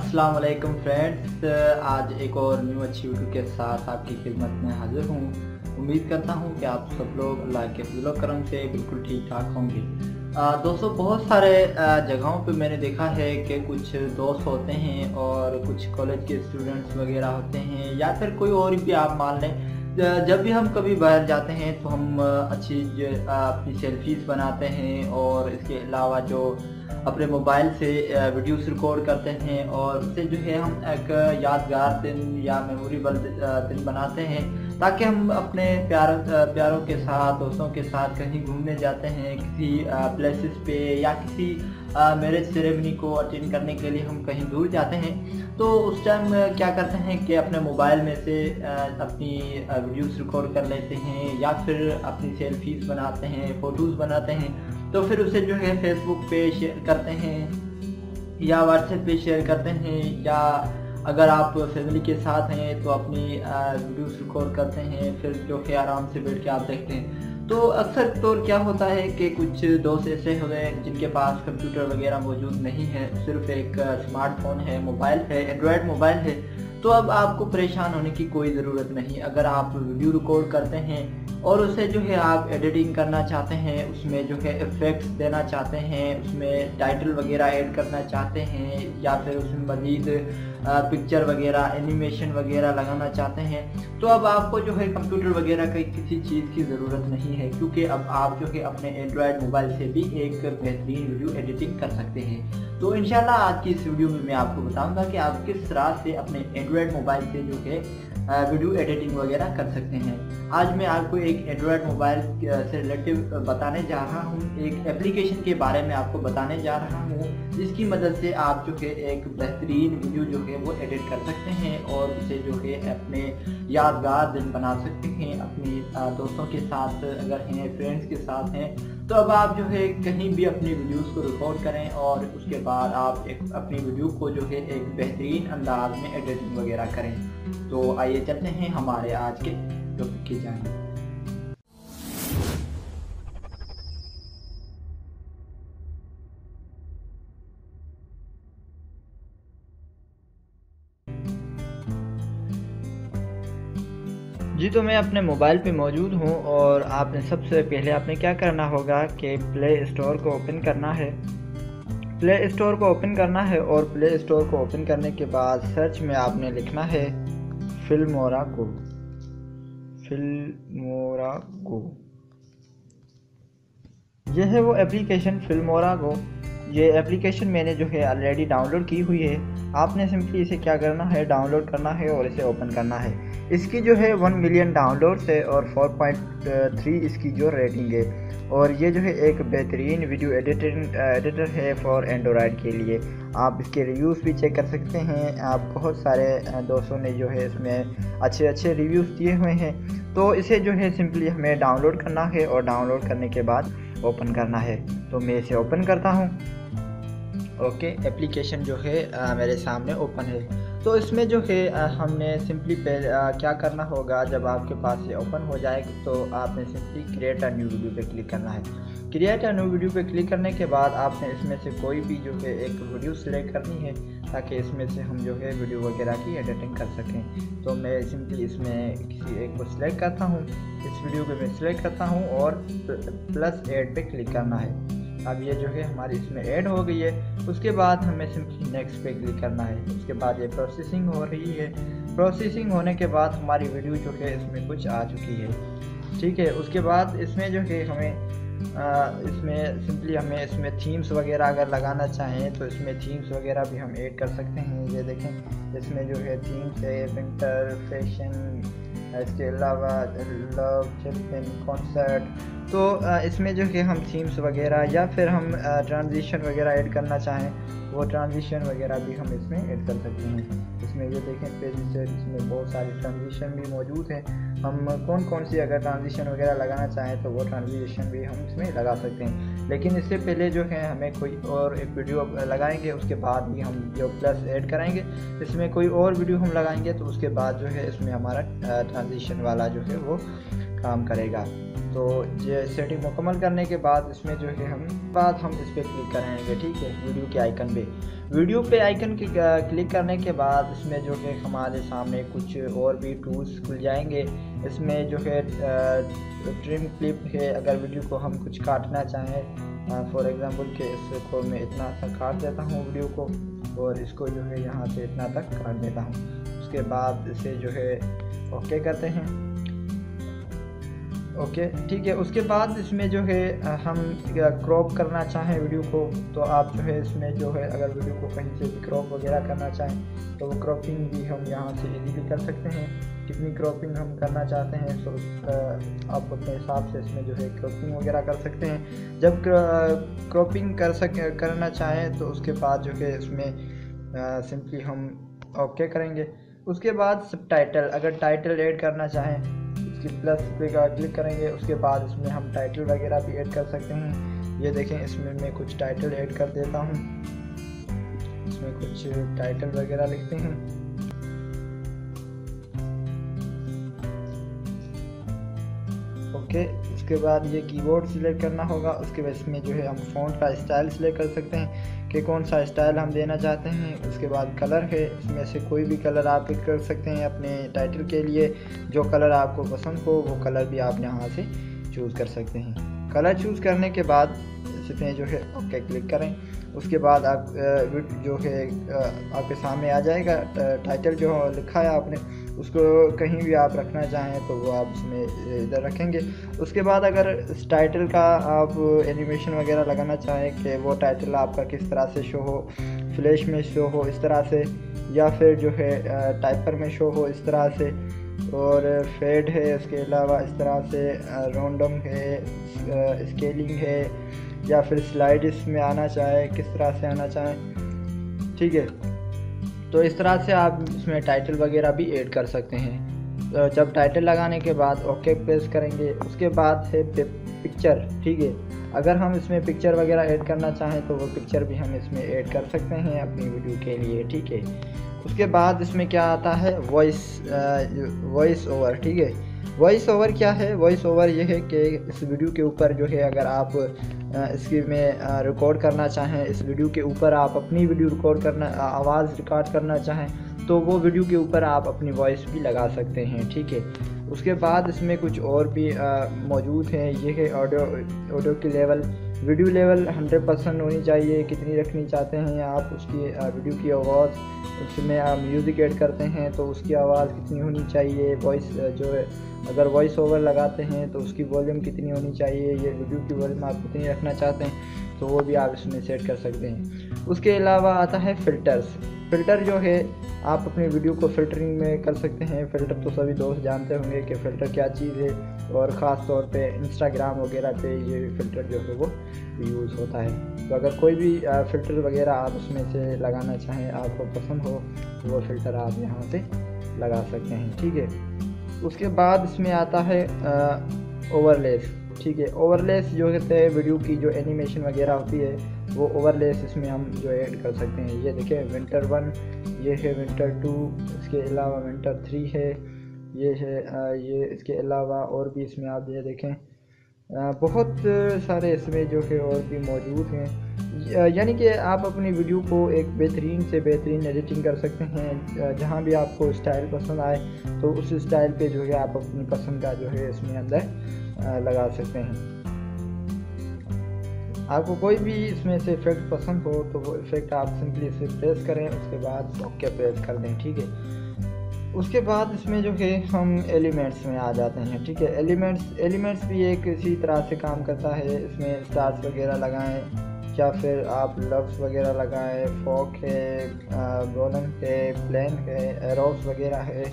अस्सलाम वालेकुम फ्रेंड्स, आज एक और न्यू अच्छी वीडियो के साथ आपकी खिदमत में हाजिर हूँ। उम्मीद करता हूँ कि आप सब लोग अल्लाह के फजल व करम से बिल्कुल ठीक ठाक होंगे। दोस्तों, बहुत सारे जगहों पे मैंने देखा है कि कुछ दोस्त होते हैं और कुछ कॉलेज के स्टूडेंट्स वगैरह होते हैं या फिर कोई और भी आप मान लें। जब भी हम कभी बाहर जाते हैं तो हम अपनी सेल्फीज़ बनाते हैं और इसके अलावा जो अपने मोबाइल से वीडियोस रिकॉर्ड करते हैं और उससे जो है हम एक यादगार दिन या मेमोरेबल दिन बनाते हैं, ताकि हम अपने प्यारों के साथ, दोस्तों के साथ कहीं घूमने जाते हैं, किसी प्लेसेस पे या किसी मैरिज सेरेमनी को अटेंड करने के लिए हम कहीं दूर जाते हैं। तो उस टाइम क्या करते हैं कि अपने मोबाइल में से अपनी वीडियोस रिकॉर्ड कर लेते हैं या फिर अपनी सेल्फीज़ बनाते हैं, फ़ोटोज़ बनाते हैं। तो फिर उसे जो है फेसबुक पे शेयर करते हैं या व्हाट्सएप पे शेयर करते हैं, या अगर आप फैमिली के साथ हैं तो अपनी वीडियोस रिकॉर्ड करते हैं, फिर जो है आराम से बैठ के आप देखते हैं। तो अक्सर तौर क्या होता है कि कुछ दोस्त ऐसे हो गए जिनके पास कंप्यूटर वगैरह मौजूद नहीं है, सिर्फ एक स्मार्टफोन है, मोबाइल है, एंड्रॉयड मोबाइल है। तो अब आपको परेशान होने की कोई ज़रूरत नहीं। अगर आप वीडियो रिकॉर्ड करते हैं और उसे जो है आप एडिटिंग करना चाहते हैं, उसमें जो है इफ़ेक्ट्स देना चाहते हैं, उसमें टाइटल वगैरह ऐड करना चाहते हैं या फिर उसमें मज़ीद पिक्चर वगैरह, एनिमेशन वगैरह लगाना चाहते हैं, तो अब आपको जो है कंप्यूटर वगैरह की किसी चीज़ की ज़रूरत नहीं है, क्योंकि अब आप जो है अपने एंड्रॉयड मोबाइल से भी एक बेहतरीन वीडियो एडिटिंग कर सकते हैं। तो इंशाल्लाह आज की इस वीडियो में मैं आपको बताऊंगा कि आप किस तरह से अपने एंड्रॉयड मोबाइल से जो है वीडियो एडिटिंग वगैरह कर सकते हैं। आज मैं आपको एक एंड्रॉयड मोबाइल से रिलेटिव बताने जा रहा हूँ, एक एप्लीकेशन के बारे में आपको बताने जा रहा हूँ, जिसकी मदद से आप जो है एक बेहतरीन वीडियो जो है वो एडिट कर सकते हैं और उसे जो है अपने यादगार दिन बना सकते हैं अपने दोस्तों के साथ, अगर हैं फ्रेंड्स के साथ हैं। तो अब आप जो है कहीं भी अपनी वीडियोस को रिकॉर्ड करें और उसके बाद आप अपनी वीडियो को जो है एक बेहतरीन अंदाज में एडिटिंग वगैरह करें। तो आइए चलते हैं हमारे आज के टॉपिक की जानिब। जी, तो मैं अपने मोबाइल पे मौजूद हूँ और आपने सबसे पहले आपने क्या करना होगा कि प्ले स्टोर को ओपन करना है। प्ले स्टोर को ओपन करना है और प्ले स्टोर को ओपन करने के बाद सर्च में आपने लिखना है फिल्मोरा गो। फिल्मोरा गो, यह है वो एप्लीकेशन फिल्मोरा गो। ये एप्लीकेशन मैंने जो है ऑलरेडी डाउनलोड की हुई है। आपने सिंपली इसे क्या करना है, डाउनलोड करना है और इसे ओपन करना है। इसकी जो है 1 मिलियन डाउनलोड्स है और 4.3 इसकी जो रेटिंग है, और ये जो है एक बेहतरीन वीडियो एडिटर है फॉर एंड्रॉयड के लिए। आप इसके रिव्यूज़ भी चेक कर सकते हैं। आप बहुत सारे दोस्तों ने जो है इसमें अच्छे अच्छे रिव्यूज़ दिए हुए हैं। तो इसे जो है सिंपली हमें डाउनलोड करना है और डाउनलोड करने के बाद ओपन करना है। तो मैं इसे ओपन करता हूँ। ओके, एप्लीकेशन जो है मेरे सामने ओपन है। तो इसमें जो है हमने सिंपली क्या करना होगा, जब आपके पास ये ओपन हो जाए तो आपने simply create a new video पे क्लिक करना है। क्रिएट अ न्यू वीडियो पे क्लिक करने के बाद आपने इसमें से कोई भी जो है एक वीडियो सेलेक्ट करनी है, ताकि इसमें से हम जो है वीडियो वगैरह की एडिटिंग कर सकें। तो मैं सिंपली इसमें किसी एक को सिलेक्ट करता हूँ। इस वीडियो को मैं सिलेक्ट करता हूँ और प्लस ऐड पे क्लिक करना है। अब ये जो है हमारी इसमें ऐड हो गई है। उसके बाद हमें सिंपली नेक्स्ट पे क्लिक करना है। उसके बाद ये प्रोसेसिंग हो रही है। प्रोसेसिंग होने के बाद हमारी वीडियो जो है इसमें कुछ आ चुकी है। ठीक है, उसके बाद इसमें जो है हमें इसमें सिंपली हमें इसमें थीम्स वगैरह अगर लगाना चाहें तो इसमें थीम्स वगैरह भी हम ऐड कर सकते हैं। ये देखें, इसमें जो है थीम्स है विंटर, फैशन, इसके अलावा लव, चिल्ड्रन, कॉन्सर्ट। तो इसमें जो है हम थीम्स वगैरह या फिर हम ट्रांजिशन वगैरह ऐड करना चाहें, वो ट्रांजिशन वगैरह भी हम इसमें ऐड कर सकते हैं। इसमें ये देखें पेज से इसमें बहुत सारे ट्रांजिशन भी मौजूद हैं। हम कौन कौन सी अगर ट्रांजिशन वगैरह लगाना चाहें तो वो ट्रांजिशन भी हम इसमें लगा सकते हैं। लेकिन इससे पहले जो है हमें कोई और एक वीडियो लगाएंगे, उसके बाद भी हम जो प्लस ऐड कराएंगे, इसमें कोई और वीडियो हम लगाएंगे तो उसके बाद जो है इसमें हमारा ट्रांजिशन वाला जो है वो काम करेगा। तो ये सेटिंग मुकम्मल करने के बाद इसमें जो है हम इस पर क्लिक करेंगे, ठीक है, वीडियो के आइकन पे। वीडियो पे आइकन क्लिक करने के बाद इसमें जो है हमारे सामने कुछ और भी टूल्स खुल जाएंगे। इसमें जो है ट्रिम क्लिप है, अगर वीडियो को हम कुछ काटना चाहें, फॉर एग्जांपल कि इसको मैं इतना तक काट देता हूँ वीडियो को, और इसको जो है यहाँ से इतना तक काट देता हूँ। उसके बाद इसे जो है ओके करते हैं, ओके, ठीक है। उसके बाद इसमें जो है हम क्रॉप करना चाहें वीडियो को, तो आप जो है इसमें जो है अगर वीडियो को कहीं से भी क्रॉप वगैरह करना चाहें तो वो क्रॉपिंग भी हम यहाँ से इजीली कर सकते हैं। कितनी क्रॉपिंग हम करना चाहते हैं तो आप अपने हिसाब से इसमें जो है क्रॉपिंग वगैरह कर सकते हैं। जब क्रॉपिंग करना चाहें तो उसके बाद जो है इसमें सिंपली हम ओके करेंगे। उसके बाद सबटाइटल, अगर टाइटल ऐड करना चाहें इसकी प्लस पे क्लिक करेंगे। उसके बाद इसमें हम टाइटल वगैरह भी ऐड कर सकते हैं। ये देखें, इसमें मैं कुछ टाइटल ऐड कर देता हूँ, इसमें कुछ टाइटल वगैरह लिखते हैं। ओके, उसके बाद ये कीबोर्ड सिलेक्ट करना होगा। उसके बाद इसमें जो है हम फ़ॉन्ट का स्टाइल सिलेक्ट कर सकते हैं कि कौन सा स्टाइल हम देना चाहते हैं। उसके बाद कलर है, इसमें से कोई भी कलर आप पिक कर सकते हैं अपने टाइटल के लिए। जो कलर आपको पसंद हो वो कलर भी आप यहाँ से चूज़ कर सकते हैं। कलर चूज़ करने के बाद इसमें जो है ओके क्लिक करें। उसके बाद आप जो है आपके सामने आ जाएगा टाइटल जो लिखा है आपने, उसको कहीं भी आप रखना चाहें तो वो आप इसमें इधर रखेंगे। उसके बाद अगर इस टाइटल का आप एनिमेशन वगैरह लगाना चाहें कि वो टाइटल आपका किस तरह से शो हो, फ्लैश में शो हो इस तरह से, या फिर जो है टाइपर में शो हो इस तरह से, और फेड है, इसके अलावा इस तरह से रैंडम है, स्केलिंग है, या फिर स्लाइड इसमें आना चाहे किस तरह से आना चाहें, ठीक है। तो इस तरह से आप इसमें टाइटल वगैरह भी ऐड कर सकते हैं। तो जब टाइटल लगाने के बाद ओके प्रेस करेंगे, उसके बाद है पिक्चर, ठीक है। अगर हम इसमें पिक्चर वगैरह ऐड करना चाहें तो वो पिक्चर भी हम इसमें ऐड कर सकते हैं अपनी वीडियो के लिए, ठीक है। उसके बाद इसमें क्या आता है, वॉइस ओवर, ठीक है। वॉइस ओवर क्या है? वॉइस ओवर ये है कि इस वीडियो के ऊपर जो है अगर आप इसकी में रिकॉर्ड करना चाहें, इस वीडियो के ऊपर आप अपनी वीडियो रिकॉर्ड करना, आवाज़ रिकॉर्ड करना चाहें तो वो वीडियो के ऊपर आप अपनी वॉइस भी लगा सकते हैं, ठीक है। उसके बाद इसमें कुछ और भी मौजूद हैं। ये है ऑडियो की लेवल, वीडियो लेवल 100% होनी चाहिए। कितनी रखनी चाहते हैं आप उसकी वीडियो की आवाज़, उसमें आप म्यूज़िक ऐड करते हैं तो उसकी आवाज़ कितनी होनी चाहिए। वॉइस जो है अगर वॉइस ओवर लगाते हैं तो उसकी वॉल्यूम कितनी होनी चाहिए, ये वीडियो की वॉल्यूम आप कितनी रखना चाहते हैं तो वो भी आप इसमें सेट कर सकते हैं। उसके अलावा आता है फ़िल्टर्स। फ़िल्टर जो है आप अपनी वीडियो को फ़िल्टरिंग में कर सकते हैं। फ़िल्टर तो सभी दोस्त जानते होंगे कि फ़िल्टर क्या चीज़ है, और ख़ास तौर पे इंस्टाग्राम वगैरह पे ये फ़िल्टर जो है वो यूज़ होता है। तो अगर कोई भी फ़िल्टर वगैरह आप उसमें से लगाना चाहें, आपको पसंद हो तो वो फ़िल्टर आप यहाँ से लगा सकते हैं, ठीक है। उसके बाद इसमें आता है ओवरलेस, ठीक है। ओवरलेस जो कहते हैं वीडियो की जो एनिमेशन वगैरह होती है वो ओवरलेस इसमें हम जो ऐड कर सकते हैं। ये देखें विंटर 1, ये है विंटर 2, इसके अलावा विंटर 3 है, ये है ये इसके अलावा और भी इसमें आप ये देखें बहुत सारे इसमें जो है और भी मौजूद हैं। यानी कि आप अपनी वीडियो को एक बेहतरीन से बेहतरीन एडिटिंग कर सकते हैं। जहाँ भी आपको स्टाइल पसंद आए तो उस स्टाइल पे जो है आप अपनी पसंद का जो है इसमें अंदर लगा सकते हैं। आपको कोई भी इसमें से इफ़ेक्ट पसंद हो तो वो इफ़ेक्ट आप सिंपली इसे प्रेस करें, उसके बाद ओके प्रेस कर दें, ठीक है। उसके बाद इसमें जो है हम एलिमेंट्स में आ जाते हैं, ठीक है। एलिमेंट्स भी एक इसी तरह से काम करता है। इसमें स्टार्स वगैरह लगाएं या फिर आप लव्स वगैरह लगाएं, फॉक है, गोलन है, प्लेन है, एरोस वगैरह है,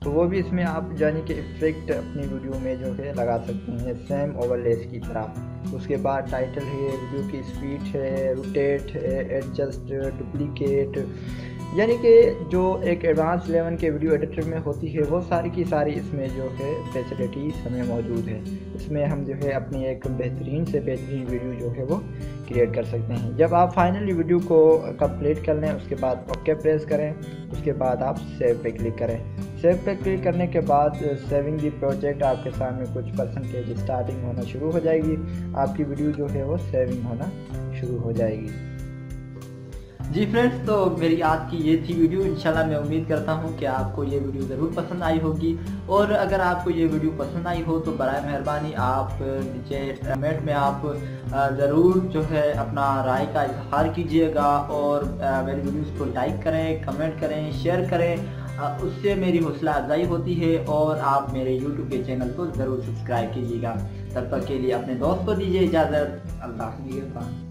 तो वो भी इसमें आप यानी कि इफ़ेक्ट अपनी वीडियो में जो है लगा सकते हैं सेम ओवरलेस की तरह। उसके बाद टाइटल है, वीडियो की स्पीड है, रोटेट है, एडजस्ट, डुप्लीकेट, यानी कि जो एक एडवांस लेवल के वीडियो एडिटर में होती है वो सारी की सारी इसमें जो है फैसिलिटीज़ हमें मौजूद है। इसमें हम जो है अपनी एक बेहतरीन से बेहतरीन वीडियो जो है वो क्रिएट कर सकते हैं। जब आप फाइनली वीडियो को कंप्लीट कर लें उसके बाद ओके प्रेस करें, उसके बाद आप सेव पे क्लिक करें। सेव पे क्लिक करने के बाद सेविंग दी प्रोजेक्ट आपके सामने कुछ परसेंटेज स्टार्टिंग होना शुरू हो जाएगी। आपकी वीडियो जो है वो सेविंग होना शुरू हो जाएगी। जी फ्रेंड्स, तो मेरी आज की ये थी वीडियो। इंशाल्लाह मैं उम्मीद करता हूँ कि आपको ये वीडियो ज़रूर पसंद आई होगी। और अगर आपको ये वीडियो पसंद आई हो तो बराए मेहरबानी आप नीचे कमेंट में आप ज़रूर जो है अपना राय का इजहार कीजिएगा और मेरी वीडियोस को लाइक करें, कमेंट करें, शेयर करें। उससे मेरी हौसला अफजाई होती है और आप मेरे YouTube के चैनल को ज़रूर सब्सक्राइब कीजिएगा। तब तक के लिए अपने दोस्त को दीजिए इजाज़त। अल्लाह निगहबान।